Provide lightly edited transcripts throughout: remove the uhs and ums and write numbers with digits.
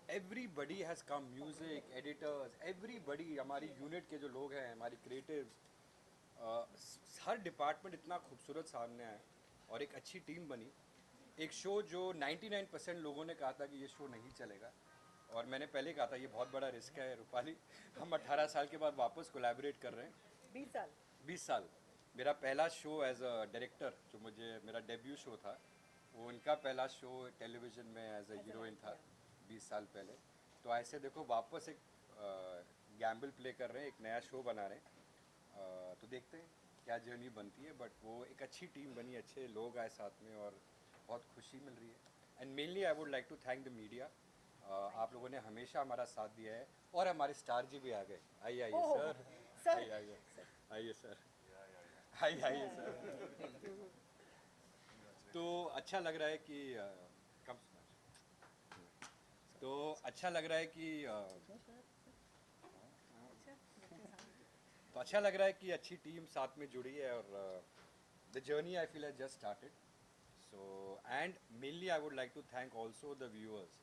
Everybody has come, music editors, everybody, हमारी unit के जो लोग हैं, हमारी क्रिएटिव्स, हर डिपार्टमेंट इतना खूबसूरत सामने आया और एक अच्छी टीम बनी। एक शो जो 99% लोगों ने कहा था कि ये शो नहीं चलेगा, और मैंने पहले कहा था ये बहुत बड़ा रिस्क है रूपाली। हम 18 साल के बाद वापस कोलैबोरेट कर रहे हैं। 20 साल। 20 साल। मेरा पहला शो एज अ डायरेक्टर, जो मुझे मेरा डेब्यू शो था, वो इनका पहला शो टेलीविज़न में एज अ हीरोइन था 20 साल पहले। तो ऐसे देखो वापस एक गैम्बल प्ले कर रहे हैं, एक नया शो बना रहे हैं। तो देखते हैं क्या जर्नी बनती है, बट वो एक अच्छी टीम बनी, अच्छे लोग आए साथ में और बहुत खुशी मिल रही है। And mainly I would like to thank the media. आप लोगों ने हमेशा हमारा साथ दिया है, और हमारे स्टार जी भी आ गए। आइए आइए ओह सर, सर। आइए आइए, आइए सर, आइए आइए सर। तो अच्छा लग रहा है कि कम तो अच्छा लग रहा है कि तो अच्छा लग रहा है कि अच्छी टीम साथ में जुड़ी है, और the journey I feel has just started. So and mainly I would like to thank also the viewers,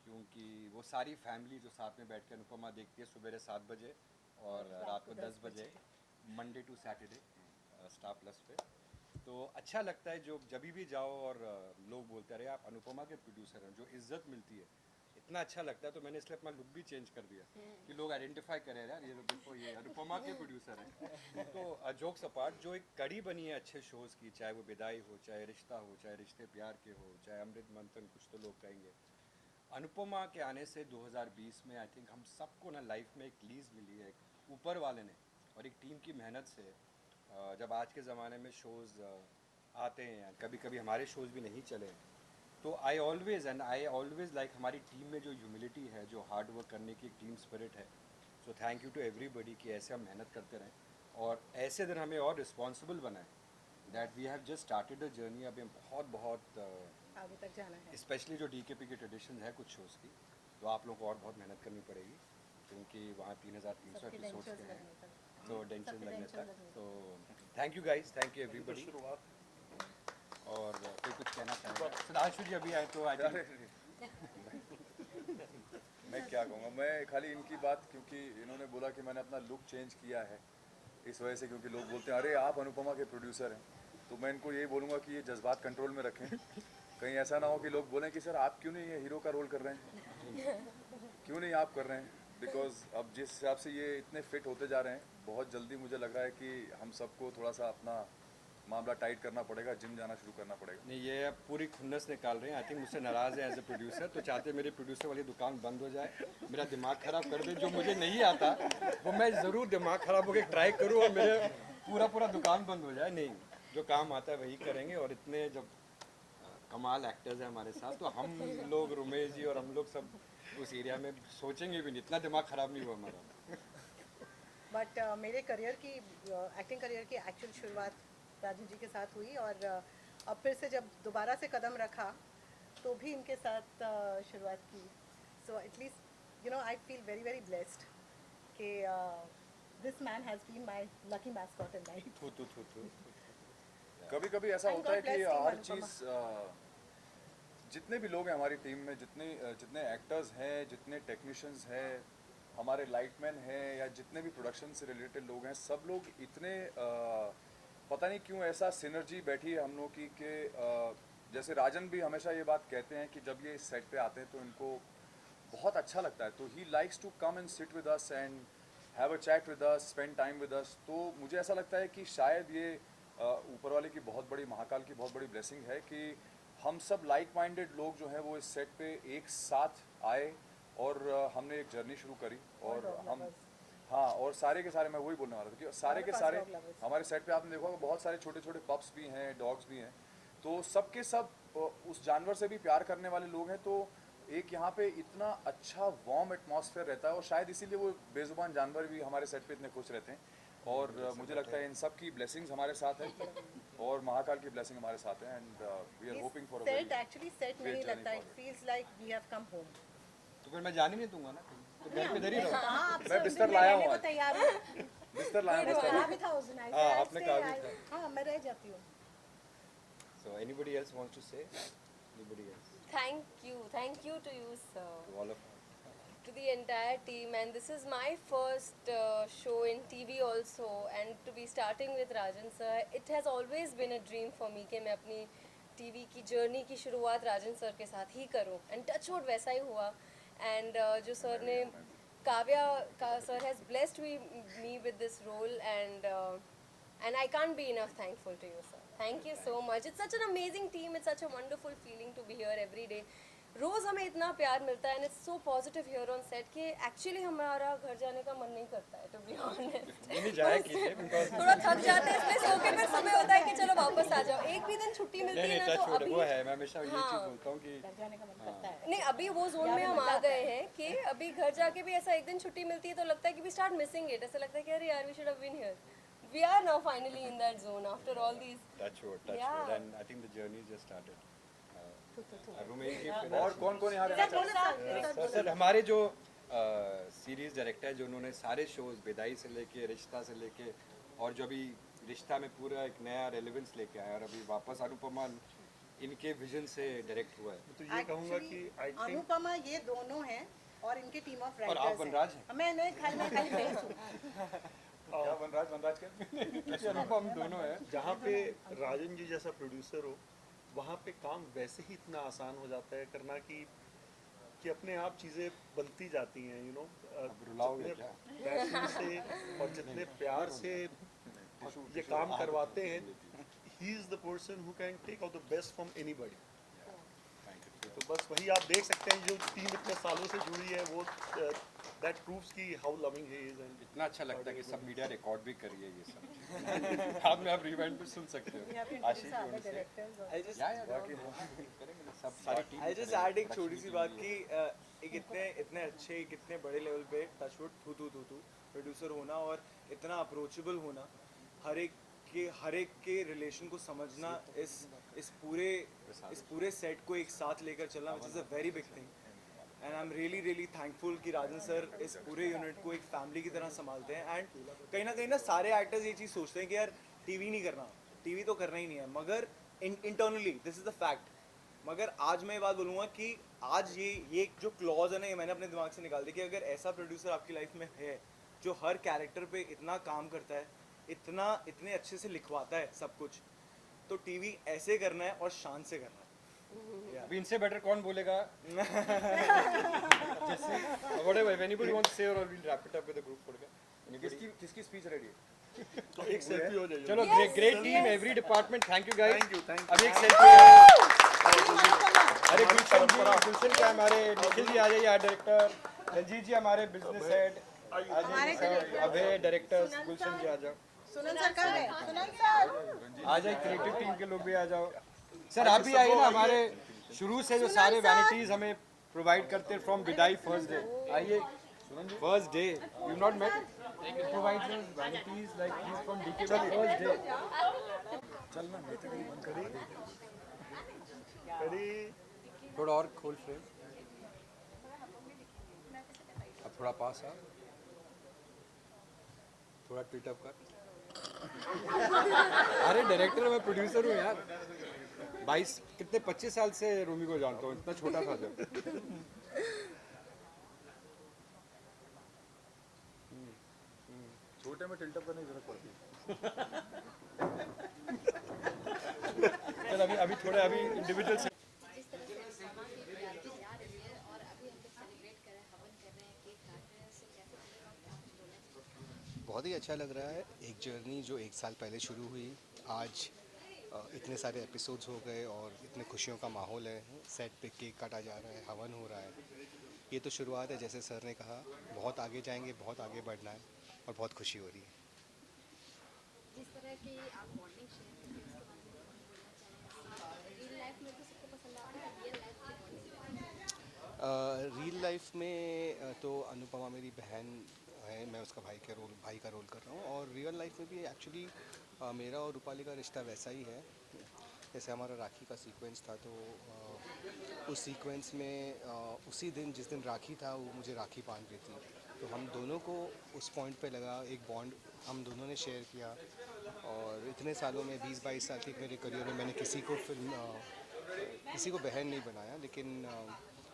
क्योंकि वो सारी फैमिली जो साथ में बैठ के अनुपमा देखती है सुबह 7 बजे और रात को 10 बजे, Monday to Saturday, Star Plus पे। तो अच्छा लगता है जो जब भी जाओ और लोग बोलते हैं अरे आप अनुपमा के प्रोड्यूसर हैं, जो इज्जत मिलती है, इतना अच्छा लगता है। तो मैंने इसलिए अपना लुक भी चेंज कर दिया कि लोग आइडेंटिफाई करें, यार ये लोग देखो ये अनुपमा के प्रोड्यूसर हैं। तो जोक्स अपार्ट, जो एक कड़ी बनी है अच्छे शोज़ की, चाहे वो विदाई हो, चाहे रिश्ता हो, चाहे रिश्ते प्यार के हो, चाहे अमृत मंथन, कुछ तो लोग कहेंगे, अनुपमा के आने से 2020 में आई थिंक हम सबको ना लाइफ में एक लीज मिली है, एक ऊपर वाले ने और एक टीम की मेहनत से। जब आज के ज़माने में शोज़ आते हैं, कभी कभी हमारे शोज़ भी नहीं चले हैं, तो आई ऑलवेज़ लाइक हमारी टीम में जो ह्यूमिलिटी है, जो हार्ड वर्क करने की एक टीम स्पिरिट है। So thank you to everybody कि ऐसे हम मेहनत करते रहें और ऐसे दिन हमें और रिस्पॉन्सिबल बनाएं, that we have just started the journey. अभी हम बहुत बहुत आगे तक जाना है। स्पेशली जो डीकेपी की ट्रेडिशन है कुछ शोज़ की, तो आप लोगों को और बहुत मेहनत करनी पड़ेगी, क्योंकि वहाँ 3300 सबके एपिसोड्स डेंचर्स के हैं, लगने तक। तो डेंचर सबके लगने डेंचर तक। लगने तो thank you guys, thank you अभी तो एवरीबडी। शुरुआत। और कोई कुछ कहना चाहेगा? सुधांशु जी अभी आए तो आई अरे मैं क्या कहूँगा, मैं खाली इनकी बात, क्योंकि इन्होंने बोला कि मैंने अपना लुक चेंज किया है इस वजह से, क्योंकि लोग बोलते हैं अरे आप अनुपमा के प्रोड्यूसर हैं, तो मैं इनको यही बोलूँगा कि ये जज्बात कंट्रोल में रखें। कहीं ऐसा ना हो कि लोग बोलें कि सर आप क्यों नहीं ये हीरो का रोल कर रहे हैं, क्यों नहीं आप कर रहे हैं। बिकॉज अब जिस हिसाब से ये इतने फिट होते जा रहे हैं, बहुत जल्दी मुझे लग रहा है कि हम सबको थोड़ा सा अपना मामला टाइट करना पड़ेगा, जिम जाना शुरू करना पड़ेगा। नहीं, ये अब पूरी खुन्नस निकाल रहे हैं। आई थिंक मुझसे नाराज़ है एज ए प्रोड्यूसर, तो चाहते मेरे प्रोड्यूसर वाली दुकान बंद हो जाए, मेरा दिमाग ख़राब कर दे। जो मुझे नहीं आता वो मैं ज़रूर दिमाग ख़राब होकर ट्राई करूँ और मेरे पूरा दुकान बंद हो जाए। नहीं, जो काम आता है वही करेंगे। और इतने जब कमाल एक्टर्स हैं हमारे साथ, तो हम लोग, रुमेश जी और हम लोग सब उस एरिया में सोचेंगे भी नहीं, इतना दिमाग ख़राब नहीं हुआ हमारा। बट मेरे करियर की, एक्टिंग करियर की एक्चुअल शुरुआत राजू जी के साथ हुई, और अब फिर से जब दोबारा से कदम रखा तो भी इनके साथ शुरुआत की। So at least I feel very very blessed कि this man has been my lucky mascot in life. थू थू थू थू। कभी कभी ऐसा And होता God है कि bless team हर अनुपमा. चीज़, जितने भी लोग हैं हमारी टीम में, जितने जितने एक्टर्स हैं, जितने टेक्नीशियंस हैं, हमारे लाइटमैन हैं, या जितने भी प्रोडक्शन से रिलेटेड लोग हैं, सब लोग इतने पता नहीं क्यों ऐसा सिनर्जी बैठी है हम लोग की कि जैसे राजन भी हमेशा ये बात कहते हैं कि जब ये सेट पे आते हैं तो इनको बहुत अच्छा लगता है, तो he likes to come and sit with us and have a chat with us, spend time with us. तो मुझे ऐसा लगता है कि शायद ये ऊपर वाले की बहुत बड़ी, महाकाल की बहुत बड़ी ब्लेसिंग है कि हम सब लाइक माइंडेड लोग जो हैं वो इस सेट पे एक साथ आए और हमने एक जर्नी शुरू करी। और हम, हाँ, और सारे के सारे, मैं वही बोलने वाला था कि सारे के सारे हमारे सेट पे आपने देखा होगा बहुत सारे छोटे छोटे पप्स भी हैं, डॉग्स भी हैं, तो सबके सब उस जानवर से भी प्यार करने वाले लोग हैं। तो एक यहाँ पे इतना अच्छा वार्म एटमॉस्फेयर रहता है, और शायद इसीलिए वो बेजुबान जानवर भी हमारे सेट पे इतने खुश रहते हैं। और मुझे लगता है इन सब की ब्लेसिंग्स हमारे साथ है और महाकाल की ब्लेसिंग हमारे साथ है, and we are hoping for a set very actually set great नहीं journey लगता, it forward. Feels like we have come home. तो फिर मैं जाने नहीं दूंगा ना कहीं, तो घर पे इधर ही रहो। हाँ, आप मैं सब बिस्तर दिन लाया रहने हूँ को आज। तैयार हूँ। बिस्तर लाया मैंने बिस्तर कहा लाया। भी था उस दिन, I हाँ, said, आपने "I'll कहा stay, भी था। हाँ, मैं रह जाती हूँ। So anybody else wants to say? Anybody else? Thank you to you, sir. To all of us. to the entire team, and this is my first show in TV also, and to be starting with Rajan sir, it has always been a dream for me कि मैं अपनी TV की journey की शुरुआत राजन sir के साथ ही करूं, and touch wood वैसा ही हुआ. And जो सर ने काव्या का sir has blessed me with this role, and I can't be enough thankful to you, sir. Thank you so much. It's such an amazing team. It's such a wonderful feeling to be here every day. रोज़ हमें इतना प्यार मिलता है, and it's so positive here on set कि actually हमारा घर जाने का मन नहीं करता है, to be honest. नहीं जाया कीजिए because थोड़ा थक जाते हैं, इसलिए सो के फिर सुबह होता है कि चलो वापस आ जाओ. एक भी दिन छुट्टी मिलती नहीं है नहीं ना, टच तो वुड अभी वो है. मैं हमेशा ये चीज़ हाँ. बोलता हूँ कि घर जाने का मन करता है. नहीं, अभी वो जोन में हम आ गए हैं कि अभी घर जाके भी ऐसा एक दिन छुट्टी मिलती है तो लगता है कि वी स्टार्ट मिसिंग इट. ऐसा लगता है कि अरे यार, we should have been here. We are now finally in that zone after all these. Touch wood Yeah. And I think the journey just started. रोमेन के और कौन कौन यहाँ रहना चाहते हैं? सर हमारे जो सीरीज डायरेक्टर है, जो उन्होंने सारे शोज विदाई से लेके रिश्ता से लेके और जो अभी रिश्ता में पूरा एक नया रेलेवेंस लेके आया और अभी वापस अनुपमा इनके विजन से डायरेक्ट हुआ है. तो ये कहूँगा कि आई थिंक अनुपमा ये दोनों हैं और इनकी टीम ऑफ और आप राइटर्स वनराज हैं. मैंने खाली भेज हूँ. क्या वनराज क्या? अनुपम दोनों है. जहाँ पे राजन जी जैसा प्रोड्यूसर हो, वहाँ पे काम वैसे ही इतना आसान हो जाता है करना कि अपने आप चीज़ें बनती जाती हैं, यू नो. रुलाओगे क्या? पैशन से और जितने प्यार से ये काम करवाते हैं, he is the person who can take out the best from anybody. तो बस वही आप देख सकते हैं, जो टीम इतने सालों से जुड़ी है, वो दैट प्रूव्स कि how loving he is. And इतना अच्छा लगता है कि सब मीडिया रिकॉर्ड भी करिए ये सब. आपने आप रिवाइंड पे सुन सकते हो. आशीष सारे जी से. डायरेक्टर्स और I just या करेंगे सब सारी टीम. I just add एक छोटी सी बात कि एक इतने अच्छे कितने बड़े लेवल पे टचवुड थू प्रोड्यूसर होना और इतना अप्रोचेबल होना, हर एक के रिलेशन को समझना, इस पूरे सेट को एक साथ लेकर चलना, which is a very big thing. And I am really thankful कि राजन सर इस पूरे यूनिट को एक फैमिली की तरह संभालते हैं. एंड कहीं ना सारे एक्टर्स ये चीज़ सोचते हैं कि यार टीवी नहीं करना, टीवी तो करना ही नहीं है, मगर internally this is the fact. मगर आज मैं ये बात बोलूँगा कि आज ये जो क्लॉज है ना, ये मैंने अपने दिमाग से निकाल दिया कि अगर ऐसा प्रोड्यूसर आपकी लाइफ में है जो हर कैरेक्टर पे इतना काम करता है, इतने अच्छे से लिखवाता है सब कुछ, तो टीवी ऐसे करना है और शान से करना है. अभी इनसे बेटर कौन बोलेगा? जैसे whatever if anybody wants to say or we'll wrap it up with the group photo. किसकी स्पीच रेडी है? तो एक सेल्फी हो जाएगी. चलो great team every department. Thank you guys. Thank you. अभी एक सेल्फी. अरे गुलशन क्या हमारे निखिल जी आ जाइए, आर्ट डायरेक्टर. रंजीत जी हमारे बिजनेस हेड आ जाइए. अभय डायरेक्टर. गुलशन जी आ जाओ. सुनन सर कहाँ है? सुनन सर आ जाए. क्रिएटिव टीम के लोग भी आ जाओ. सर आप भी आइए ना. हमारे शुरू से जो सारे वैनिटीज हमें प्रोवाइड करते हैं फ्रॉम विदाई फर्स्ट डे. आइए. First day you not met provide vanities like this from DKB first day. चलना नहीं तो कहीं बंद करें. रेडी. थोड़ा और खोल फ्रेम. अब थोड़ा पास आ. थोड़ा ट्विट अप कर. अरे डायरेक्टर मैं प्रोड्यूसर हूँ यार. 25 साल से रूमी को जानता हूँ. इतना छोटा था जब. छोटे में टिल्टअप करने की जरूरत पड़ती है. चल अभी थोड़े अभी इंडिविजुअल से. जिस तरह से अनुपमा की यात्रा जा रही है और अभी हम लोग सेलिब्रेट कर रहे हैं, हवन कर रहे हैं, केक काट रहे हैं, उससे कैसे लगेगा और क्या कुछ बोलना चाहिए? बहुत ही अच्छा लग रहा है. एक जर्नी जो 1 साल पहले शुरू हुई, आज इतने सारे एपिसोड्स हो गए और इतने खुशियों का माहौल है. सेट पे केक काटा जा रहा है, हवन हो रहा है. ये तो शुरुआत है. जैसे सर ने कहा, बहुत आगे जाएंगे, बहुत आगे बढ़ना है और बहुत खुशी हो रही है. जिस तरह की आप बॉन्डिंग शेयर करते हैं, उसके बारे में कुछ बोलना चाहें? रियल लाइफ में तो सबको पसंद आता है, रियल लाइफ की बॉन्डिंग. रियल लाइफ में तो अनुपमा मेरी बहन है, मैं उसका भाई का रोल कर रहा हूँ. और रियल लाइफ में भी एक्चुअली मेरा और रूपाली का रिश्ता वैसा ही है. जैसे हमारा राखी का सीक्वेंस था, तो उस सीक्वेंस में उसी दिन जिस दिन राखी था, वो मुझे राखी बांध रही थी. तो हम दोनों को उस पॉइंट पे लगा, एक बॉन्ड हम दोनों ने शेयर किया. और इतने सालों में 20-22 साल के मेरे करियर में मैंने किसी को बहन नहीं बनाया, लेकिन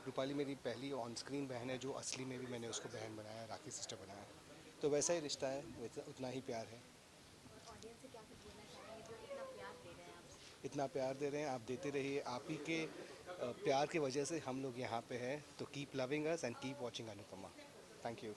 रूपाली मेरी पहली ऑन स्क्रीन बहन है, जो असली में भी मैंने उसको बहन बनाया, राखी सिस्टर बनाया। तो वैसा ही रिश्ता है, उतना ही प्यार है। ऑडियंस से क्या कुछ बोलना चाहेंगे जो इतना प्यार दे रहे हैं आपसे? इतना प्यार दे रहे हैं, आप देते रहिए। आप ही के प्यार की वजह से हम लोग यहाँ पे हैं। तो keep loving us and keep watching Anupama. Thank you.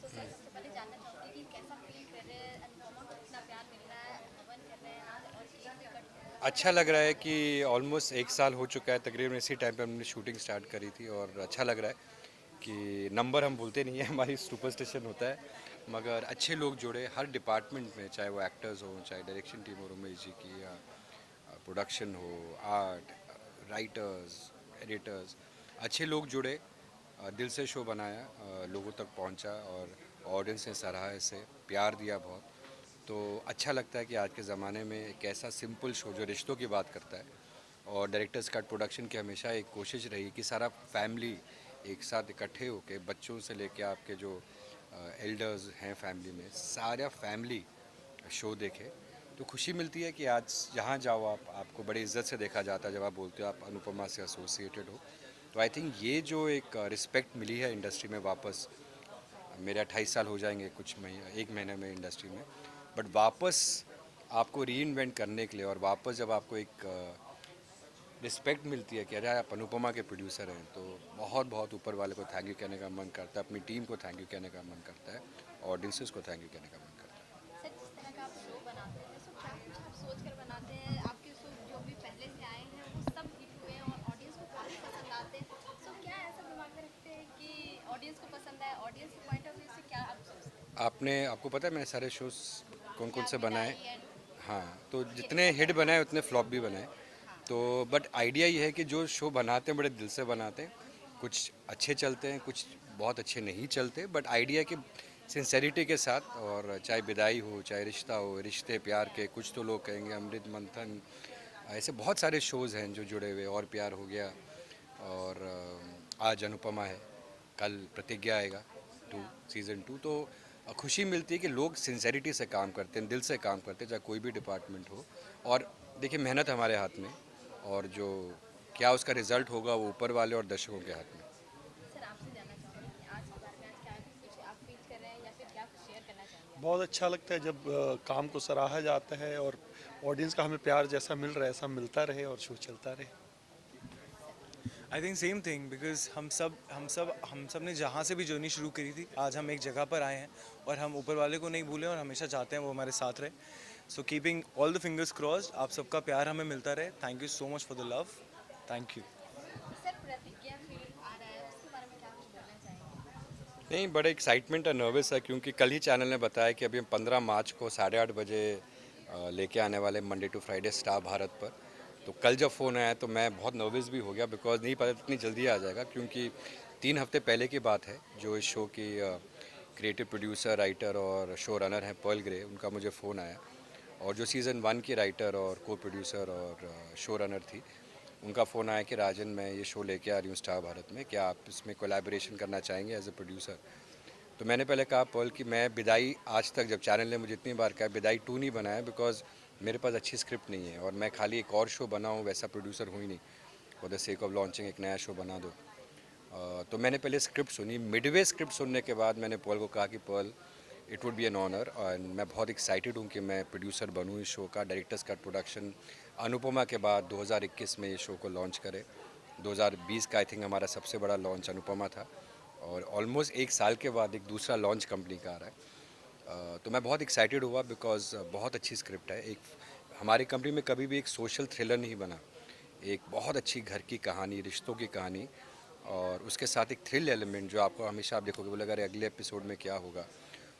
So sir, सबसे पहले जानना चाहूँगी कि कैसा फील कर रहे हैं, अनुपमा को इतना प्यार मिल रहा है, हवन कर रहे हैं आज और केक भी कट हो रहा है। अच्छा लग रहा है कि ऑलमोस्ट 1 साल हो चुका है तकरीबन, इसी टाइम पे हमने शूटिंग स्टार्ट करी थी और अच्छा लग रहा है कि नंबर हम बोलते नहीं है, हमारी सुपरस्टिशन होता है, मगर अच्छे लोग जुड़े हर डिपार्टमेंट में, चाहे वो एक्टर्स हो, चाहे डायरेक्शन टीम हो रमेश जी की, या प्रोडक्शन हो, आर्ट, राइटर्स, एडिटर्स, अच्छे लोग जुड़े, दिल से शो बनाया, लोगों तक पहुंचा और ऑडियंस ने सराहा, इसे प्यार दिया बहुत। तो अच्छा लगता है कि आज के ज़माने में एक ऐसा सिंपल शो जो रिश्तों की बात करता है, और डायरेक्टर्स कट प्रोडक्शन की हमेशा एक कोशिश रही कि सारा फैमिली एक साथ इकट्ठे होकर, बच्चों से लेके आपके जो एल्डर्स हैं फैमिली में, सारा फैमिली शो देखे। तो खुशी मिलती है कि आज जहाँ जाओ आपको बड़ी इज्जत से देखा जाता है, जब आप बोलते हो आप अनुपमा से एसोसिएटेड हो। तो आई थिंक ये जो एक रिस्पेक्ट मिली है इंडस्ट्री में वापस, मेरे 28 साल हो जाएंगे कुछ महीने, 1 महीने में इंडस्ट्री में, बट वापस आपको रीइन्वेंट करने के लिए, और वापस जब आपको एक रिस्पेक्ट मिलती है कि अरे आप अनुपमा के प्रोड्यूसर हैं, तो बहुत बहुत ऊपर वाले को थैंक यू कहने का मन करता है, अपनी टीम को थैंक यू कहने का मन करता है, ऑडियंसेस को थैंक यू कहने का मन करता है। सर, जिस तरह का आप शो बनाते हैं, सो क्या कुछ आप सोच कर बनाते हैं? आपके शो जो भी पहले से आए हैं वो सब हिट हुए हैं और ऑडियंस को काफ़ी पसंद आते हैं। सो क्या ऐसा दिमाग में रखते हैं कि ऑडियंस को पसंद आए? ऑडियंस के पॉइंट ऑफ व्यू से क्या आप सोचते हैं? आपको पता है मैंने सारे शोज कौन कौन से क्या बनाए? विदाई एंड हाँ, तो जितने हिट बनाए उतने फ्लॉप भी बनाए। तो बट आइडिया ये है कि जो शो बनाते हैं बड़े दिल से बनाते हैं, कुछ अच्छे चलते हैं, कुछ बहुत अच्छे नहीं चलते, बट आइडिया कि सिंसेरिटी के साथ, और चाहे विदाई हो, चाहे रिश्ता हो, रिश्ते प्यार के, कुछ तो लोग कहेंगे अमृत मंथन, ऐसे बहुत सारे शोज़ हैं जो जुड़े हुए, और प्यार हो गया, और आज अनुपमा है, कल प्रतिज्ञा आएगा 2 सीज़न 2। तो खुशी मिलती है कि लोग सिंसेरिटी से काम करते हैं, दिल से काम करते हैं, चाहे कोई भी डिपार्टमेंट हो। और देखिए मेहनत हमारे हाथ में, और जो क्या उसका रिजल्ट होगा वो ऊपर वाले और दर्शकों के हाथ में। सर, आपसे जानना चाहूँगी कि आज के बारे में आज क्या कुछ आप फील कर रहे हैं या फिर क्या कुछ शेयर करना चाहेंगे आप? बहुत अच्छा लगता है जब काम को सराहा जाता है और ऑडियंस का हमें प्यार जैसा मिल रहा है ऐसा मिलता रहे और शो चलता रहे। I think same thing, because हम सब ने जहाँ से भी जर्नी शुरू करी थी, आज हम एक जगह पर आए हैं और हम ऊपर वाले को नहीं भूलें और हमेशा चाहते हैं वो हमारे साथ रहे। So keeping all the fingers crossed, आप सबका प्यार हमें मिलता रहे। Thank you so much for the love. Thank you. Sir, प्रतिज्ञा फिल्म आ रहा है, उसके बारे में क्या कुछ बोलना चाहेंगे? नहीं, बड़े एक्साइटमेंट है, नर्वस है, क्योंकि कल ही चैनल ने बताया कि अभी हम 15 मार्च को 8:30 बजे लेके आने वाले Monday to Friday Star Bharat पर। तो कल जब फ़ोन आया तो मैं बहुत नर्वस भी हो गया, बिकॉज नहीं पता इतनी जल्दी आ जाएगा, क्योंकि 3 हफ्ते पहले की बात है। जो इस शो की क्रिएटिव प्रोड्यूसर, राइटर और शो रनर हैं पर्ल ग्रे, उनका मुझे फ़ोन आया, और जो सीज़न 1 की राइटर और को प्रोड्यूसर और शो रनर थी, उनका फ़ोन आया कि राजन, मैं ये शो लेके आ रही हूँ स्टार भारत में, क्या आप इसमें कोलैबोरेशन करना चाहेंगे एज ए प्रोड्यूसर? तो मैंने पहले कहा पर्ल कि मैं विदाई, आज तक जब चैनल ने मुझे इतनी बार कहा विदाई 2 नहीं बनाया, बिकॉज मेरे पास अच्छी स्क्रिप्ट नहीं है, और मैं खाली एक और शो बनाऊँ वैसा प्रोड्यूसर हुई नहीं, for the sake of launching एक नया शो बना दो। तो मैंने पहले स्क्रिप्ट सुनी, मिडवे स्क्रिप्ट सुनने के बाद मैंने पर्ल को कहा कि Pearl, it would be an honour, और मैं बहुत एक्साइटेड हूँ कि मैं प्रोड्यूसर बनूँ इस शो का। डायरेक्टर्स कट प्रोडक्शन अनुपमा के बाद 2021 में ये शो को लॉन्च करे। 2020 का आई थिंक हमारा सबसे बड़ा लॉन्च अनुपमा था, और ऑलमोस्ट 1 साल के बाद एक दूसरा लॉन्च कंपनी का आ रहा है। तो मैं बहुत एक्साइटेड हुआ, बिकॉज बहुत अच्छी स्क्रिप्ट है। एक हमारी कंपनी में कभी भी एक सोशल थ्रिलर नहीं बना, एक बहुत अच्छी घर की कहानी, रिश्तों की कहानी, और उसके साथ एक थ्रिल एलिमेंट जो आपको हमेशा आप देखोगे, बोले अरे अगले एपिसोड में क्या होगा।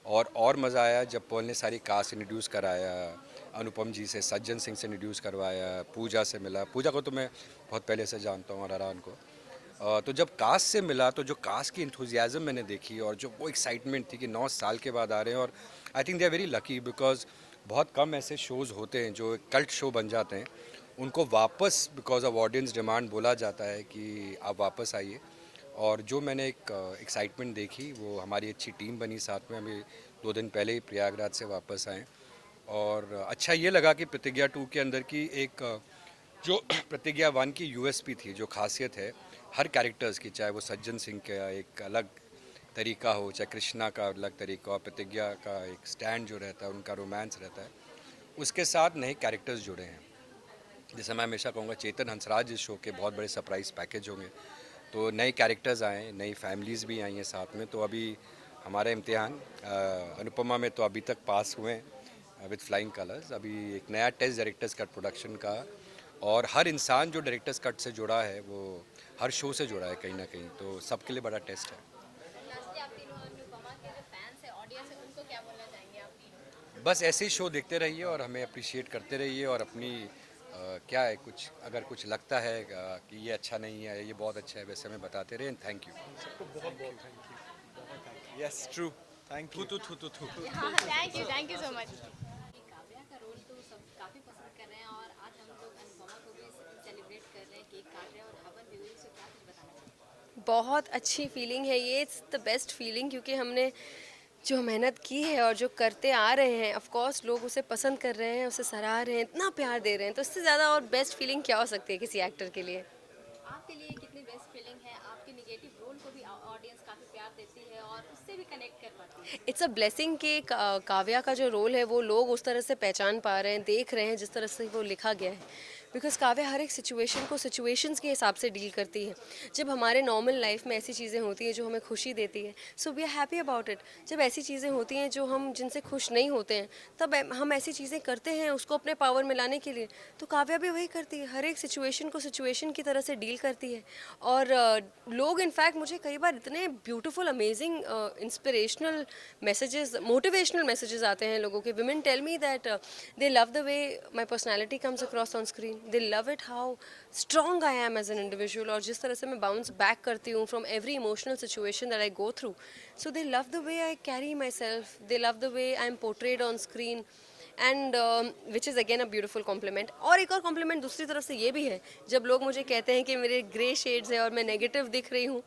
और मज़ा आया जब पर्ल ने सारी कास्ट इंट्रोड्यूस कराया, अनुपम जी से, सज्जन सिंह से इंट्रोड्यूस करवाया, पूजा से मिला। पूजा को तो मैं बहुत पहले से जानता हूँ, और अरान को। तो जब कास्ट से मिला तो जो कास्ट की इंथुजियाज़म मैंने देखी, और जो वो एक्साइटमेंट थी कि 9 साल के बाद आ रहे हैं, और I think they are very lucky, because बहुत कम ऐसे शोज़ होते हैं जो कल्ट शो बन जाते हैं, उनको वापस बिकॉज ऑफ ऑडियंस डिमांड बोला जाता है कि आप वापस आइए। और जो मैंने एक एक्साइटमेंट देखी, वो हमारी अच्छी टीम बनी साथ में। अभी 2 दिन पहले ही प्रयागराज से वापस आए, और अच्छा ये लगा कि प्रतिज्ञा 2 के अंदर की एक जो प्रतिज्ञा वन की यूएसपी थी, जो खासियत है हर कैरेक्टर्स की, चाहे वो सज्जन सिंह का एक अलग तरीका हो, चाहे कृष्णा का अलग तरीका हो, प्रतिज्ञा का एक स्टैंड जो रहता है, उनका रोमांस रहता है, उसके साथ नए कैरेक्टर्स जुड़े हैं। जैसे मैं हमेशा कहूँगा चेतन हंसराज इस शो के बहुत बड़े सरप्राइज़ पैकेज होंगे। तो नए कैरेक्टर्स आए, नई फैमिलीज़ भी आई हैं साथ में। तो अभी हमारा इम्तिहान अनुपमा में तो अभी तक पास हुए हैं विद फ्लाइंग कलर्स। अभी एक नया टेस्ट डायरेक्टर्स कट प्रोडक्शन का, और हर इंसान जो डायरेक्टर्स कट से जुड़ा है वो हर शो से जुड़ा है कहीं ना कहीं, तो सबके लिए बड़ा टेस्ट है। लास्टली आप तीनों अनुपमा के जो फैंस है, ऑडियंस है, उनको क्या बोलना चाहेंगे आप तीनों? बस ऐसे ही शो देखते रहिए और हमें अप्रिशिएट करते रहिए, और अपनी क्या है, कुछ अगर कुछ लगता है कि ये अच्छा नहीं है, ये बहुत अच्छा है, वैसे हमें बताते रहे। Thank you. सबको बहुत बहुत thank you. Yes true, thank you. हाँ, thank you so much. Kavya का रोल तो सब काफ़ी पसंद कर रहे हैं और आज हम लोग अनुपमा को भी सेलिब्रेट कर रहे हैं, केक काट रहे हैं और हवन भी हुई, सो क्या कुछ बताना चाहिए? बहुत अच्छी फीलिंग है ये, इट्स द बेस्ट फीलिंग, क्योंकि हमने जो मेहनत की है और जो करते आ रहे हैं, ऑफ कोर्स लोग उसे पसंद कर रहे हैं, उसे सराह रहे हैं, इतना प्यार दे रहे हैं, तो इससे ज़्यादा और बेस्ट फीलिंग क्या हो सकती है किसी एक्टर के लिए। आपके लिए कितनी बेस्ट फीलिंग है? आपके निगेटिव रोल को भी ऑडियंस काफ़ी प्यार देती है और उससे भी कनेक्ट कर पाती है। इट्स अ ब्लेसिंग कि काव्या का जो रोल है वो लोग उस तरह से पहचान पा रहे हैं, देख रहे हैं जिस तरह से वो लिखा गया है। बिकॉज काव्या हर एक सिचुएशन को सिचुएशंस के हिसाब से डील करती है। जब हमारे नॉर्मल लाइफ में ऐसी चीज़ें होती हैं जो हमें खुशी देती है, so we are happy about it. जब ऐसी चीज़ें होती हैं जो हम जिनसे खुश नहीं होते हैं, तब हम ऐसी चीज़ें करते हैं उसको अपने पावर में लाने के लिए। तो काव्या भी वही करती है, हर एक सिचुएशन को सिचुएशन की तरह से डील करती है। और लोग इनफैक्ट मुझे कई बार इतने beautiful amazing inspirational messages, motivational messages आते हैं लोगों के। Women tell me that they love the way my personality comes across on screen, they love it how strong I am as an individual, और जिस तरह से मैं बाउंस बैक करती हूँ from every emotional situation that I go through. So they love the way I carry myself, they love the way I M portrayed on screen, and which is again a beautiful compliment. और एक और complement दूसरी तरफ से ये भी है, जब लोग मुझे कहते हैं कि मेरे ग्रे शेड्स है और मैं नेगेटिव दिख रही हूँ,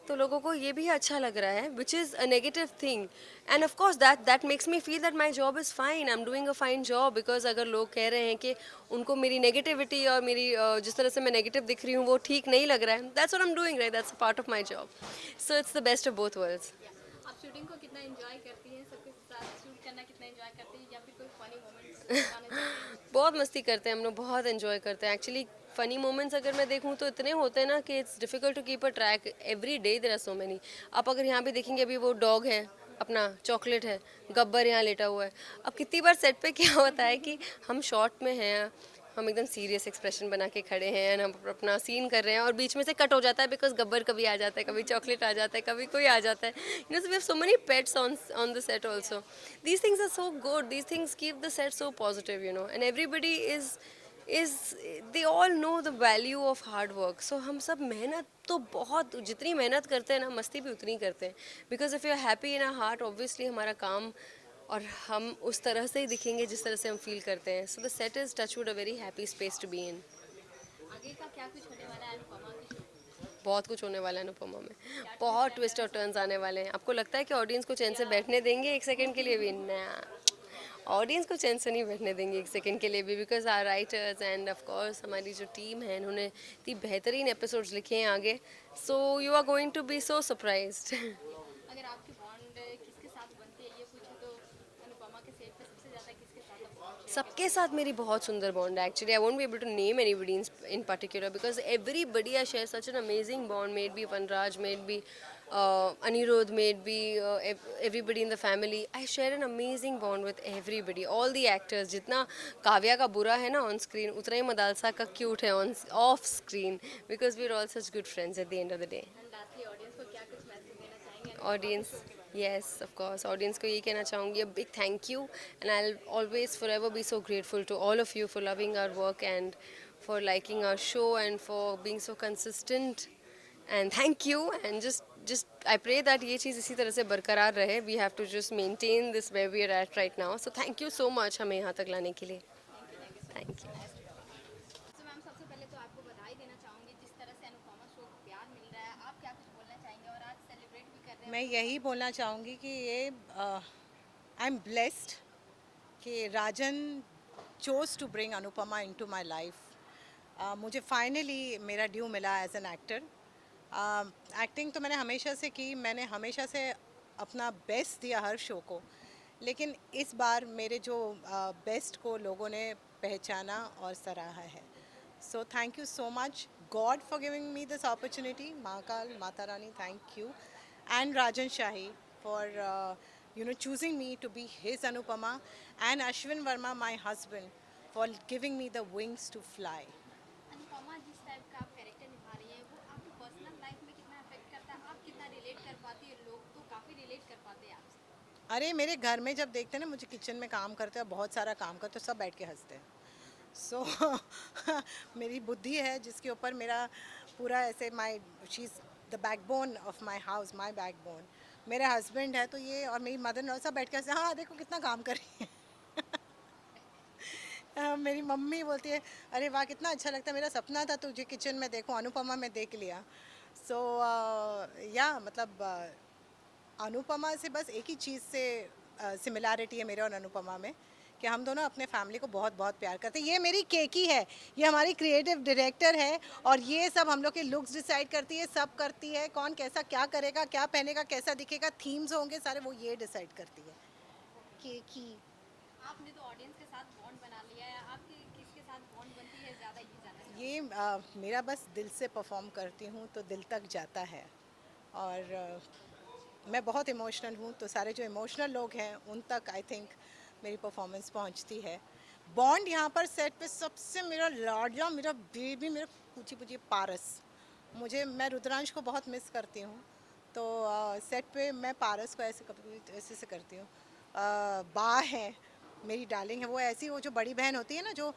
तो लोगों को ये भी अच्छा लग रहा है, which is a negative thing. And of course that makes me feel that my job is fine, I am doing a fine job. Because अगर लोग कह रहे हैं कि उनको मेरी नेगेटिविटी और मेरी जिस तरह से मैं नेगेटिव दिख रही हूँ वो ठीक नहीं लग रहा है, that's what I am doing, right, that's a part of my job. So it's the best of both worlds. आप शूटिंग को कितना एंजॉय करती हैं? सबके साथ शूट करना कितना एंजॉय करती हैं या फिर कोई फनी मोमेंट्स बताना चाहती हैं? बहुत मस्ती करते हैं हम लोग, बहुत एंजॉय करते हैं एक्चुअली। फ़नी मोमेंट्स अगर मैं देखूँ तो इतने होते हैं ना कि it's difficult to keep a track, every day there are so many. आप अगर यहाँ पे देखेंगे, अभी वो डॉग है अपना, चॉकलेट है, गब्बर यहाँ लेटा हुआ है। अब कितनी बार सेट पे क्या होता है कि हम शॉट में हैं, हम एकदम सीरियस एक्सप्रेशन बना के खड़े हैं एंड हम अपना सीन कर रहे हैं, और बीच में से कट हो जाता है बिकॉज गब्बर कभी आ जाता है, कभी चॉकलेट आ जाता है, कभी कोई आ जाता है। You know, so we have so many pets on the set also. These things are so good, these things keep the set so positive, you know, and everybody is they all know the value of hard work. So हम सब मेहनत तो बहुत, जितनी मेहनत करते हैं ना, मस्ती भी उतनी करते हैं। Because if you are happy in a heart, obviously हमारा काम और हम उस तरह से ही दिखेंगे जिस तरह से हम फील करते हैं। So the set is touch wood a very happy space to be in. आगे का क्या कुछ होने वाला है अनुपमा के शो? बहुत कुछ होने वाला है अनुपमा में, बहुत ट्विस्ट और टर्न्स आने वाले हैं। आपको लगता है कि ऑडियंस को चैन से बैठने देंगे एक सेकंड के लिए भी? ना, ऑडियंस को चैन से नहीं बैठने देंगे एक सेकंड के लिए भी। Because our writers and of course हमारी जो टीम है, इन्होंने इतनी बेहतरीन एपिसोड्स लिखे हैं आगे। So you are going to be so surprised. अगर आपकी बॉन्ड किसके साथ बनती है ये पूछे तो अनुपमा के सेट पे सबसे ज़्यादा किसके साथ आप bond share सबके साथ मेरी बहुत सुंदर बॉन्ड है actually. I won't be able to name anybody in particular because everybody I share such an amazing bond, made be Vanraj, made be Anirudh, made be everybody in the family. I share an amazing bond with everybody, all the actors. जितना काव्या का बुरा है ना on screen, उतना ही मदालसा का cute है on off screen, because we are all such good friends at the end of the day. And lastly audience को क्या कुछ मैसेज देना चाहेंगे? Audience, yes of course, audience को ये कहना चाहूँगी, a big thank you, and I will always forever be so grateful to all of you for loving our work and for liking our show and for being so consistent, and thank you. And just I pray that ये चीज़ इसी तरह से बरकरार रहे। We have to just maintain this where we are at right now. So thank you so much हमें यहाँ तक लाने के लिए। Thank you. तो मैम सबसे पहले तो आपको बधाई देना चाहूँगी जिस तरह से अनुपमा शो को प्यार मिल रहा है। आप क्या कुछ बोलना चाहेंगे? और आज सेलिब्रेट भी कर रहे हैं। मैं यही बोलना चाहूँगी कि ये आई एम ब्लेस्ड कि राजन chose to bring Anupama into my life मुझे फाइनली मेरा ड्यू मिला एज एन एक्टर। एक्टिंग तो मैंने हमेशा से की, मैंने हमेशा से अपना बेस्ट दिया हर शो को, लेकिन इस बार मेरे जो बेस्ट को लोगों ने पहचाना और सराहा है। So thank you so much God for giving me this opportunity. Mahakal, Mata Rani, thank you, and Rajan Shahi for choosing me to be his Anupama, and Ashwin Verma, my husband, for giving me the wings to fly. Anupama, जिस type का आप character निभा रही हैं वो आपकी personal life में कितना अफेक्ट करता है? आप कितना रिलेट कर पाती है? लोग तो काफ़ी रिलेट कर पाते हैं आपसे। अरे मेरे घर में जब देखते हैं ना मुझे किचन में काम करते हैं, बहुत सारा काम करते हैं, सब बैठ के हंसते हैं। सो मेरी बुद्धि है जिसके ऊपर मेरा पूरा ऐसे she is the backbone of my house, my backbone. मेरे हस्बैंड है तो ये, और मेरी मदर इन सब बैठ के हंसते, हाँ देखो कितना काम कर रही है। मेरी मम्मी बोलती है अरे वाह कितना अच्छा लगता है, मेरा सपना था तुझे किचन में देखो, अनुपमा में देख लिया। सो या मतलब अनुपमा से बस एक ही चीज़ से सिमिलैरिटी है मेरे और अनुपमा में, कि हम दोनों अपने फैमिली को बहुत बहुत प्यार करते हैं। ये मेरी केकी है, ये हमारी क्रिएटिव डायरेक्टर है, और ये सब हम लोग के लुक्स डिसाइड करती है, सब करती है, कौन कैसा क्या करेगा, क्या पहनेगा, कैसा दिखेगा, थीम्स होंगे सारे, वो ये डिसाइड करती है। केकी। आपने तो ऑडियंस के साथ बॉन्ड बना लिया है, आपकी किसके साथ बॉन्ड बनती है ज़्यादा, ये जानना चाहूँगी। ये मेरा बस दिल से परफॉर्म करती हूँ तो दिल तक जाता है, और मैं बहुत इमोशनल हूँ, तो सारे जो इमोशनल लोग हैं उन तक आई थिंक मेरी परफॉर्मेंस पहुँचती है। बॉन्ड यहाँ पर सेट पे सबसे मेरा लाडला, मेरा बेबी, मेरा पूछी पूछी पारस। मैं रुद्रांश को बहुत मिस करती हूँ, तो सेट पे मैं पारस को ऐसे कभी ऐसे से करती हूँ। बा है मेरी डार्लिंग है, वो ऐसी, वो जो बड़ी बहन होती है ना, जो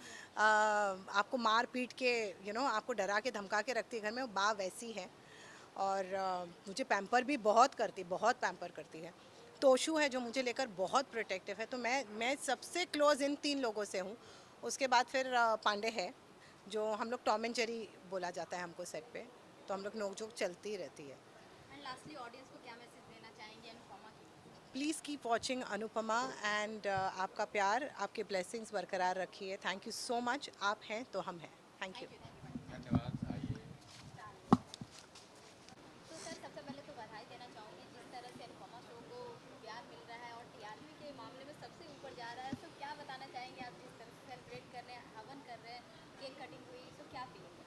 आपको मार पीट के आपको डरा के धमका के रखती है घर में, वो बा वैसी है। और मुझे पैम्पर भी बहुत पैम्पर करती है। तोशु है जो मुझे लेकर बहुत प्रोटेक्टिव है, तो मैं सबसे क्लोज इन 3 लोगों से हूँ। उसके बाद फिर पांडे है, जो हम लोग टॉम एंड जेरी बोला जाता है हमको सेट पे, तो हम लोग नोक झोंक चलती ही रहती है। एंड लास्टली ऑडियंस को क्या मैसेज देना चाहेंगे अनुपमा की? Please keep watching Anupama, and आपका प्यार, आपके ब्लेसिंग्स बरकरार रखिए। Thank you so much. आप हैं तो हम हैं। Thank you. धन्यवाद। आइए। तो सर, सबसे पहले तो बधाई देना चाहूँगी जिस तरह से अनुपमा शो को प्यार मिल रहा है और टीआरपी के मामले में सबसे ऊपर जा रहा है। तो क्या बताना चाहेंगे आप, जिस तरह से सेलिब्रेट कर रहे हैं, हवन कर रहे हैं, केक कटिंग हुई, तो क्या फीलिंग है?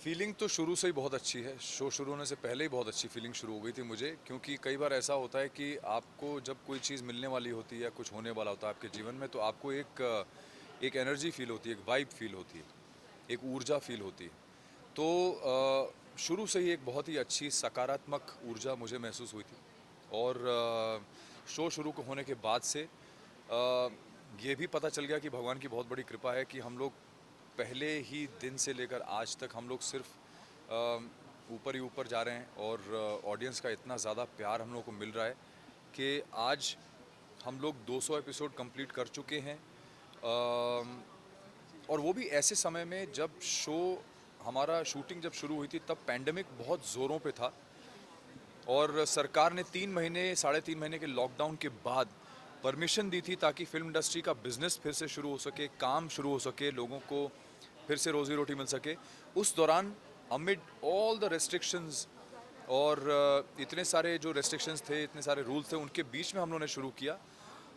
फीलिंग तो शुरू से ही बहुत अच्छी है। शो शुरू होने से पहले ही बहुत अच्छी फीलिंग शुरू हो गई थी मुझे, क्योंकि कई बार ऐसा होता है कि आपको जब कोई चीज़ मिलने वाली होती है या कुछ होने वाला होता है आपके जीवन में, तो आपको एक एनर्जी फील होती है, एक वाइब फील होती है, एक ऊर्जा फील होती है। तो शुरू से ही एक बहुत ही अच्छी सकारात्मक ऊर्जा मुझे महसूस हुई थी, और शो शुरू होने के बाद से ये भी पता चल गया कि भगवान की बहुत बड़ी कृपा है कि हम लोग पहले ही दिन से लेकर आज तक हम लोग सिर्फ ऊपर ही ऊपर जा रहे हैं, और ऑडियंस का इतना ज़्यादा प्यार हम लोग को मिल रहा है कि आज हम लोग 200 एपिसोड कंप्लीट कर चुके हैं, और वो भी ऐसे समय में जब हमारा शूटिंग जब शुरू हुई थी तब पैंडेमिक बहुत ज़ोरों पे था, और सरकार ने 3 महीने 3.5 महीने के लॉकडाउन के बाद परमिशन दी थी ताकि फिल्म इंडस्ट्री का बिजनेस फिर से शुरू हो सके, काम शुरू हो सके, लोगों को फिर से रोजी रोटी मिल सके। उस दौरान अमिड ऑल द रेस्ट्रिक्शंस और इतने सारे जो रेस्ट्रिक्शंस थे, इतने सारे रूल्स थे, उनके बीच में हम लोगों ने शुरू किया,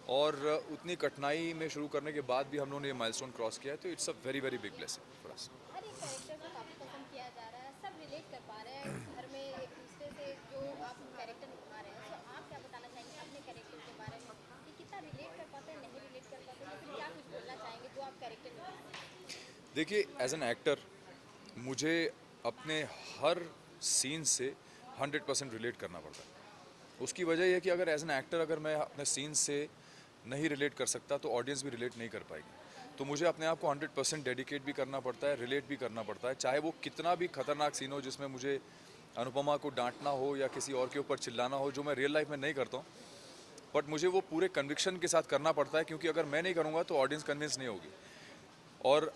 और उतनी कठिनाई में शुरू करने के बाद भी हम लोगों ने ये माइलस्टोन क्रॉस किया है। तो it's a very very big blessing for us. हर एक कैरेक्टर को काफ़ी पसंद किया जा रहा है, सब रिलेट कर पा रहे हैं घर में एक दूसरे से, जो आप कैरेक्टर निभा रहे हैं। तो आप क्या बताना चाहेंगे अपने कैरेक्टर के बारे में, कि कितना रिलेट कर पाते हैं, नहीं रिलेट कर पाते हैं, लेकिन क्या कुछ बोलना चाहेंगे जो आप कैरेक्टर निभा रहे हैं? देखिए, एज एन एक्टर मुझे अपने हर सीन से 100% रिलेट करना पड़ता है। उसकी वजह यह है कि अगर एज एन एक्टर अगर मैं अपने सीन से नहीं रिलेट कर सकता तो ऑडियंस भी रिलेट नहीं कर पाएगी। तो मुझे अपने आप को 100% डेडिकेट भी करना पड़ता है, रिलेट भी करना पड़ता है, चाहे वो कितना भी खतरनाक सीन हो जिसमें मुझे अनुपमा को डांटना हो या किसी और के ऊपर चिल्लाना हो, जो मैं रियल लाइफ में नहीं करता हूँ, बट मुझे वो पूरे कन्विक्शन के साथ करना पड़ता है, क्योंकि अगर मैं नहीं करूँगा तो ऑडियंस कन्विंस नहीं होगी। और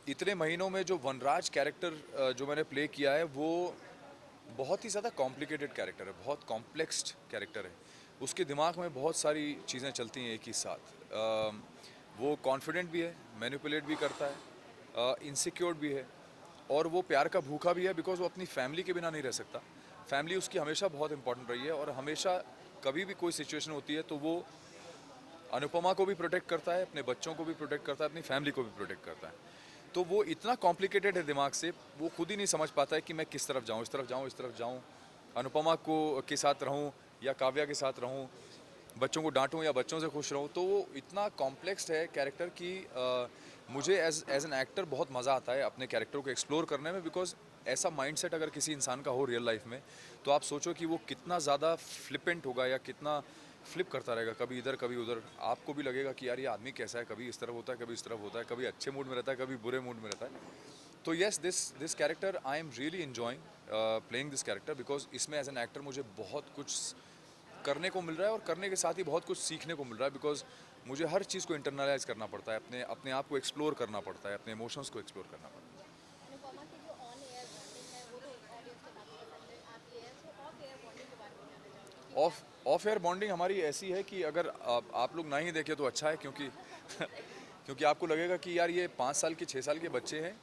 इतने महीनों में जो वनराज कैरेक्टर जो मैंने प्ले किया है वो बहुत ही ज़्यादा कॉम्प्लिकेटेड कैरेक्टर है, बहुत कॉम्प्लेक्स कैरेक्टर है। उसके दिमाग में बहुत सारी चीज़ें चलती हैं एक ही साथ। वो कॉन्फिडेंट भी है, मैनिपुलेट भी करता है, इनसिक्योर भी है और वो प्यार का भूखा भी है, बिकॉज वो अपनी फैमिली के बिना नहीं रह सकता। फैमिली उसकी हमेशा बहुत इंपॉर्टेंट रही है और हमेशा कभी भी कोई सिचुएशन होती है तो वो अनुपमा को भी प्रोटेक्ट करता है, अपने बच्चों को भी प्रोटेक्ट करता है, अपनी फैमिली को भी प्रोटेक्ट करता है। तो वो इतना कॉम्प्लिकेटेड है दिमाग से, वो खुद ही नहीं समझ पाता है कि मैं किस तरफ जाऊँ, इस तरफ जाऊँ, इस तरफ जाऊँ, अनुपमा को के साथ रहूँ या काव्या के साथ रहूँ, बच्चों को डांटूं या बच्चों से खुश रहूं। तो वो इतना कॉम्प्लेक्स है कैरेक्टर कि मुझे एज एन एक्टर बहुत मज़ा आता है अपने कैरेक्टर को एक्सप्लोर करने में, बिकॉज ऐसा माइंडसेट अगर किसी इंसान का हो रियल लाइफ में तो आप सोचो कि वो कितना ज़्यादा फ्लिपेंट होगा या कितना फ्लिप करता रहेगा, कभी इधर कभी उधर। आपको भी लगेगा कि यार ये आदमी कैसा है, कभी इस तरफ होता है, कभी इस तरफ होता है, कभी अच्छे मूड में रहता है, कभी बुरे मूड में रहता है। तो yes, this character I am really enjoying playing this character, because इसमें एज एन एक्टर मुझे बहुत कुछ करने को मिल रहा है और करने के साथ ही बहुत कुछ सीखने को मिल रहा है, बिकॉज मुझे हर चीज़ को इंटरनलाइज करना पड़ता है, अपने आप को एक्सप्लोर करना पड़ता है, अपने इमोशंस को एक्सप्लोर करना पड़ता है। अनुपमा की जो ऑन एयर बॉन्डिंग है वो तो ऑडियंस को काफ़ी पसंद आती है, सो ऑफ एयर बॉन्डिंग के बारे में जानना चाहूँगी। ऑफ एयर बॉन्डिंग हमारी ऐसी है कि अगर आप लोग ना ही देखें तो अच्छा है, क्योंकि क्योंकि आपको लगेगा कि यार ये 5 साल के 6 साल के बच्चे हैं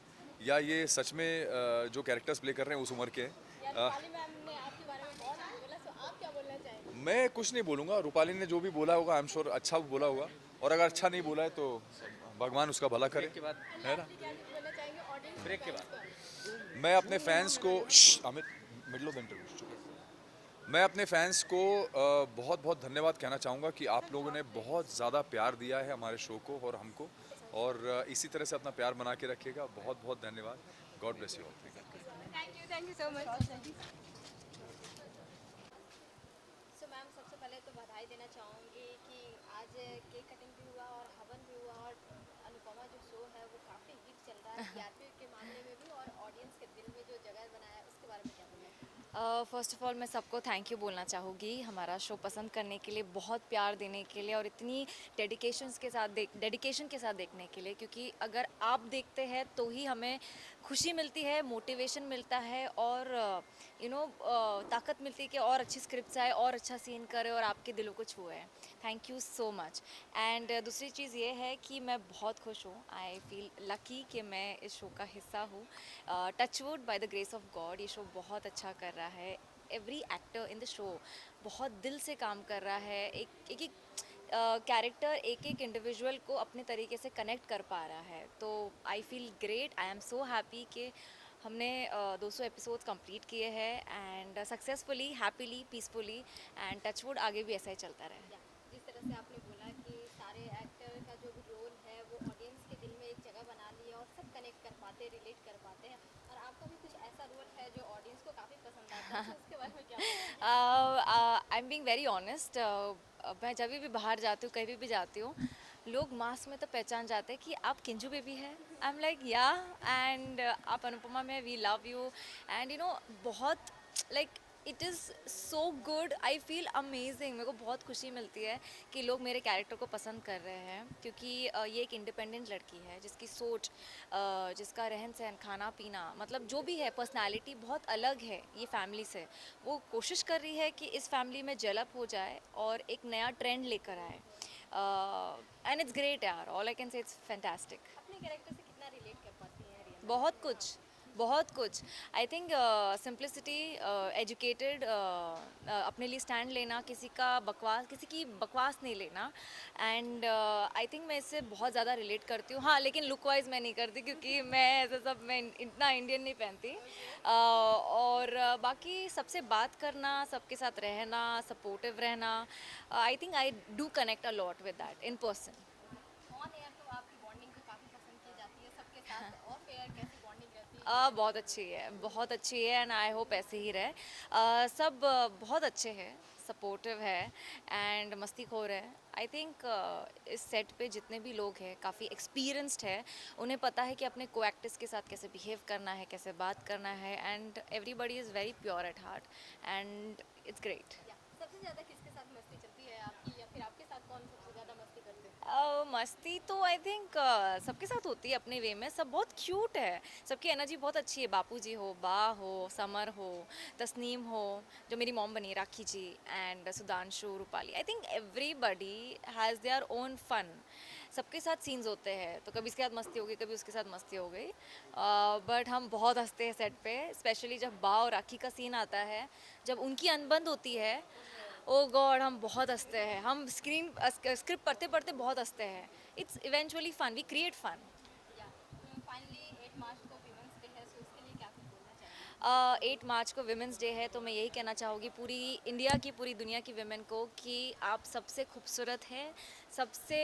या ये सच में जो कैरेक्टर्स प्ले कर रहे हैं उस उम्र के हैं। रूपाली मैम ने आपके बारे में बहुत कुछ बोला, सो आप क्या बोलना चाहेंगे? मैं कुछ नहीं बोलूँगा, रूपाली ने जो भी बोला होगा आई एम श्योर अच्छा बोला होगा, और अगर अच्छा नहीं बोला है तो भगवान उसका भला करे, है ना। क्या बोलना चाहेंगे ऑडियंस ब्रेक के बाद? मैं अपने फैंस को अमित मिडल ऑफ इंटरव्यू, मैं अपने फैंस को बहुत बहुत धन्यवाद कहना चाहूँगा कि आप लोगों ने बहुत ज़्यादा प्यार दिया है हमारे शो को और हमको, और इसी तरह से अपना प्यार बना के रखिएगा। बहुत बहुत धन्यवाद। God bless you all. Thank you so much. So ma'am, सबसे पहले तो बधाई देना चाहूँगी कि आज केक कटिंग भी हुआ और हवन भी हुआ और अनुपमा जो शो है वो काफ़ी हिट चल रहा है टीआरपी के मामले में भी, और ऑडियंस के दिल में जो जगह बनाया है उसके बारे में क्या बोलना है? फ़र्स्ट ऑफ़ ऑल मैं सबको थैंक यू बोलना चाहूँगी हमारा शो पसंद करने के लिए, बहुत प्यार देने के लिए और इतनी डेडिकेशन के साथ देखने के लिए, क्योंकि अगर आप देखते हैं तो ही हमें खुशी मिलती है, मोटिवेशन मिलता है और ताकत मिलती है कि और अच्छी स्क्रिप्ट्स आए और अच्छा सीन करे और आपके दिलों को छुए। Thank you so much. And दूसरी चीज़ ये है कि मैं बहुत खुश हूँ, आई फील लकी कि मैं इस शो का हिस्सा हूँ। Touch wood, by the grace of God ये शो बहुत अच्छा कर रहा है। Every actor in the show बहुत दिल से काम कर रहा है, एक कैरेक्टर एक एक इंडिविजुअल को अपने तरीके से कनेक्ट कर पा रहा है। तो I feel great, I am so happy कि हमने 200 एपिसोड्स कंप्लीट किए हैं and successfully, happily, peacefully, and touch wood आगे भी ऐसा ही चलता रहे। जिस तरह से आपने बोला कि सारे एक्टर का जो भी रोल है वो ऑडियंस के दिल में एक जगह बना लिया और सब कनेक्ट कर पाते हैं, रिलेट कर पाते हैं, और आपका भी कुछ ऐसा रोल है जो ऑडियंस को काफ़ी पसंद आता है, तो उसके बारे में क्या? I am being very honest. मैं जब भी बाहर जाती हूँ, कहीं भी जाती हूँ, लोग मास्क में तो पहचान जाते हैं कि आप किंजू बेबी है। आई एम लाइक या, एंड आप अनुपमा में, वी लव यू, एंड बहुत like it is so good, I feel amazing. मेरे को बहुत खुशी मिलती है कि लोग मेरे कैरेक्टर को पसंद कर रहे हैं, क्योंकि ये एक इंडिपेंडेंट लड़की है जिसकी सोच, जिसका रहन सहन, खाना पीना, मतलब जो भी है, पर्सनालिटी बहुत अलग है ये फैमिली से। वो कोशिश कर रही है कि इस फैमिली में डेवलप हो जाए और एक नया ट्रेंड लेकर आए, एंड इट्स ग्रेट यार, all I can say it's fantastic. अपने कैरेक्टर से कितना रिलेट कर पाती हैं रियल? बहुत कुछ, बहुत कुछ। आई थिंक सिंप्लिसिटी, एजुकेटेड, अपने लिए स्टैंड लेना, किसी की बकवास नहीं लेना, एंड आई थिंक मैं इससे बहुत ज़्यादा रिलेट करती हूँ। हाँ, लेकिन लुक वाइज मैं नहीं करती, क्योंकि मैं ऐसा सब, मैं इतना इंडियन नहीं पहनती। और बाकी सबसे बात करना, सबके साथ रहना, सपोर्टिव रहना, I think I do connect a lot with that in person. On air तो आपकी बॉन्डिंग को काफ़ी पसंद की जाती है सबके साथ, ऑफ एयर कैसी बॉन्डिंग रहती है? बहुत अच्छी है, बहुत अच्छी है, एंड आई होप ऐसे ही रहे। सब बहुत अच्छे हैं, सपोर्टिव है एंड मस्तीखोर है। आई थिंक इस सेट पे जितने भी लोग हैं काफ़ी एक्सपीरियंस्ड है, उन्हें पता है कि अपने को एक्टर्स के साथ कैसे बिहेव करना है, कैसे बात करना है, and everybody is very pure at heart, and it's great. सबसे ज़्यादा किसके साथ मस्ती चलती है आपकी, या फिर आपके साथ कौन सबसे ज़्यादा मस्ती करते हैं? मस्ती तो आई थिंक सबके साथ होती है अपने वे में। सब बहुत क्यूट है, सबकी एनर्जी बहुत अच्छी है। बापूजी हो, बा हो, समर हो, तस्नीम हो, जो मेरी मॉम बनी, Rakhi ji, and Sudhanshu, Rupali. I think everybody has their own fun, सबके साथ सीन्स होते हैं, तो कभी इसके साथ मस्ती हो गई, कभी उसके साथ मस्ती हो गई, बट हम बहुत हंसते हैं सेट पे, स्पेशली जब बा और राखी का सीन आता है, जब उनकी अनबन होती है, ओ गॉड हम बहुत हंसते हैं, हम स्क्रिप्ट पढ़ते पढ़ते बहुत हंसते हैं. It's eventually fun, we create fun. Finally 8 मार्च को वीमेंस डे है, सो उसके लिए क्या कुछ बोलना चाहिए? 8 मार्च को विमेंस डे है, तो मैं यही कहना चाहूँगी पूरी इंडिया की, पूरी दुनिया की विमेन को कि आप सबसे खूबसूरत है, सबसे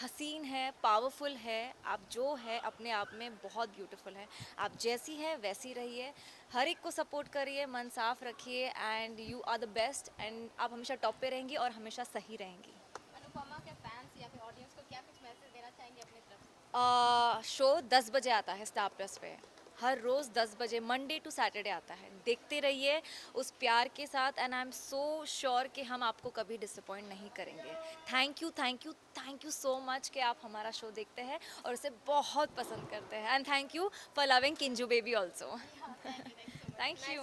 हसीन है, पावरफुल है, आप जो है अपने आप में बहुत ब्यूटीफुल है. आप जैसी है वैसी रहिए, हर एक को सपोर्ट करिए, मन साफ रखिए, and you are the best, and आप हमेशा टॉप पे रहेंगी और हमेशा सही रहेंगी. अनुपमा के फैंस या फिर ऑडियंस को क्या कुछ मैसेज देना चाहेंगे अपनी तरफ से? शो 10 बजे आता है स्टार प्लस पे, हर रोज़ 10 बजे, मंडे टू सैटरडे आता है. देखते रहिए उस प्यार के साथ, and I am so sure कि हम आपको कभी डिसअपॉइंट नहीं करेंगे. Thank you, thank you, thank you so much कि आप हमारा शो देखते हैं और उसे बहुत पसंद करते हैं. And thank you for loving Kinju baby also. Thank you.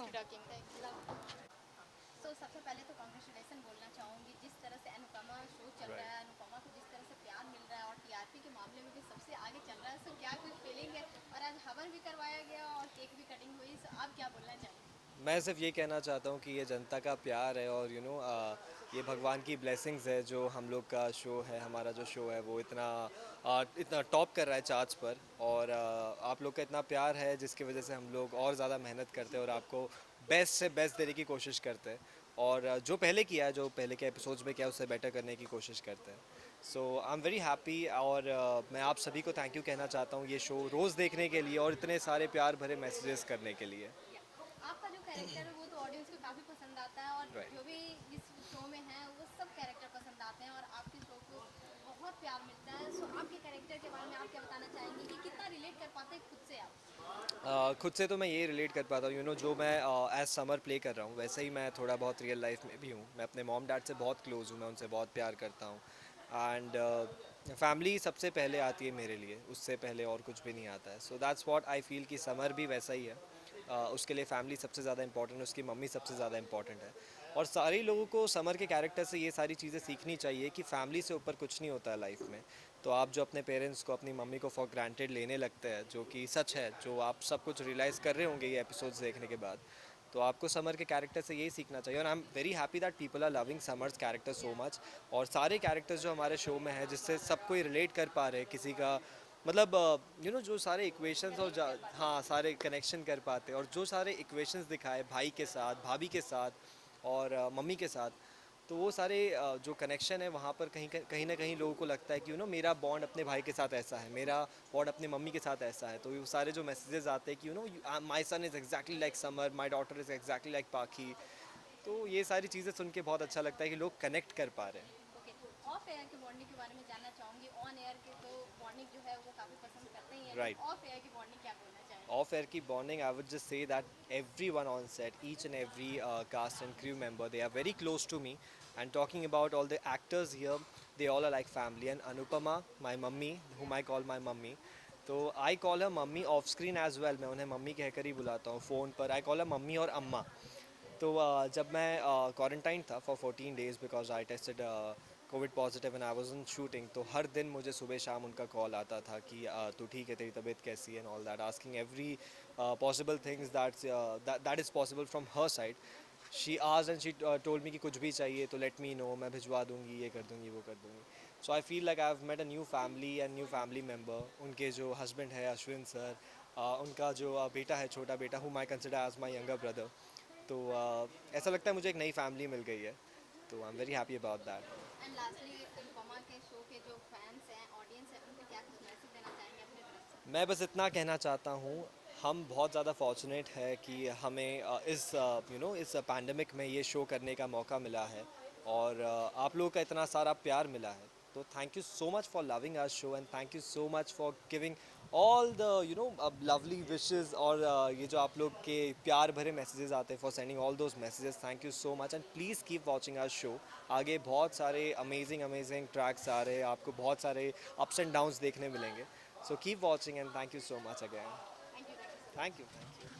So सबसे पहले तो कॉन्ग्रेचुलेसन बोलना चाहूँगी, जिस तरह से अनुपमा शो चल रहा है, अनुपमा को जिस तरह से प्यार मिल रहा है और टीआरपी के मामले में भी सबसे आगे चल रहा है, सो क्या कुछ फीलिंग है? और आज हवन भी करवाया गया और केक भी कटिंग हुई, सो आप क्या बोलना चाहेंगे? मैं सिर्फ ये कहना चाहता हूँ कि ये जनता का प्यार है और ये भगवान की ब्लेसिंग्स है जो हम लोग का शो है, हमारा जो शो है वो इतना टॉप कर रहा है चार्ट्स पर, और आप लोग का इतना प्यार है जिसकी वजह से हम लोग और ज़्यादा मेहनत करते हैं और आपको बेस्ट से बेस्ट देने की कोशिश करते हैं, और जो पहले किया है, जो पहले के एपिसोड्स में किया उससे बेटर करने की कोशिश करते हैं. सो आई एम वेरी हैप्पी, और मैं आप सभी को थैंक यू कहना चाहता हूँ ये शो रोज़ देखने के लिए और इतने सारे प्यार भरे मैसेजेस करने के लिए. आपका जो कैरेक्टर है वो तो ऑडियंस को काफ़ी पसंद आता है, और Right. जो भी इस शो में है वो सब कैरेक्टर पसंद आते हैं और आपके शो को बहुत प्यार मिलता है. सो आपके कैरेक्टर के बारे में आप क्या बताना चाहेंगे कि कितना रिलेट कर पाते हैं खुद से आप? खुद से तो मैं ये रिलेट कर पाता हूँ, जो मैं एज समर प्ले कर रहा हूँ वैसे ही मैं थोड़ा बहुत रियल लाइफ में भी हूँ. मैं अपने मॉम डैड से बहुत क्लोज हूँ, मैं उनसे बहुत प्यार करता हूँ, एंड फैमिली सबसे पहले आती है मेरे लिए, उससे पहले और कुछ भी नहीं आता है. So that's what I feel कि समर भी वैसा ही है. उसके लिए फैमिली सबसे ज़्यादा इंपॉर्टेंट है, उसकी मम्मी सबसे ज़्यादा इंपॉर्टेंट है, और सारे लोगों को समर के कैरेक्टर से ये सारी चीज़ें सीखनी चाहिए कि फैमिली से ऊपर कुछ नहीं होता है लाइफ में. तो आप जो अपने पेरेंट्स को, अपनी मम्मी को फॉर ग्रांटेड लेने लगते हैं, जो कि सच है, जो आप सब कुछ रियलाइज़ कर रहे होंगे ये एपिसोड्स देखने के बाद, तो आपको समर के कैरेक्टर से यही सीखना चाहिए. और I am very happy that people are loving Samar's character so much, और सारे कैरेक्टर्स जो हमारे शो में हैं जिससे सब कोई रिलेट कर पा रहे हैं, किसी का मतलब जो सारे इक्वेशंस और हाँ सारे कनेक्शन कर पाते हैं, और जो सारे इक्वेशंस दिखाए भाई के साथ, भाभी के साथ और मम्मी के साथ, तो वो सारे जो कनेक्शन है वहाँ पर कहीं ना कहीं लोगों को लगता है कि मेरा बॉन्ड अपने भाई के साथ ऐसा है, मेरा बॉन्ड अपने मम्मी के साथ ऐसा है. तो वो सारे जो मैसेजेस आते हैं कि my son is exactly like Samar, my daughter is exactly like Pakhi, तो ये सारी चीज़ें सुन के बहुत अच्छा लगता है कि लोग कनेक्ट कर पा रहे हैं. ओके, ऑफ एयर की बॉन्डिंग के बारे में जानना चाहूँगी. ऑन एयर की तो बॉन्डिंग जो है वो काफ़ी पसंद करते ही हैं, Right. ऑफ एयर की बॉन्डिंग क्या बोलना चाहेंगे? Off air की bonding, I would just say that everyone on set, each and every cast and crew member, they are very close to me. And talking about all the actors here, they all are like family. And Anupama, my mummy, whom I call my mummy, तो I call her mummy off screen as well. मैं उन्हें mummy कहकर ही बुलाता हूँ phone पर. I call her mummy और अम्मा. तो जब मैं क्वारंटाइन था for 14 days because I tasted Covid positive and I was in shooting, तो हर दिन मुझे सुबह शाम उनका कॉल आता था कि तू ठीक है, तेरी तबीयत कैसी है and all that, asking every possible things that is possible from her side. She asked and she told me कि कुछ भी चाहिए तो लेट मी नो, मैं भिजवा दूंगी, ये कर दूंगी, वो कर दूंगी. So I feel like I have met a new family and new family member. उनके जो हस्बैंड है अश्विन सर, उनका जो बेटा है, छोटा बेटा, whom I consider as my younger brother, तो ऐसा लगता है मुझे एक नई फैमिली मिल गई है, तो आई am very happy about that. And lastly Anupama के शो के जो फैंस हैं, ऑडियंस है, उनको क्या कुछ मैसेज देना चाहेंगे अपने तरफ से? मैं बस इतना कहना चाहता हूँ, हम बहुत ज़्यादा फॉर्चुनेट है कि हमें इस पैंडमिक में ये शो करने का मौका मिला है, और आप लोगों का इतना सारा प्यार मिला है, तो thank you so much for loving our show and thank you so much for giving all the lovely wishes, और ये जो आप लोग के प्यार भरे मैसेजेस आते हैं, for sending all those messages, thank you so much. And please keep watching our show. आगे बहुत सारे अमेजिंग ट्रैक्स आ रहे हैं, आपको बहुत सारे अप्स एंड डाउन्स देखने मिलेंगे. So keep watching and thank you so much again. Thank you. Thank you.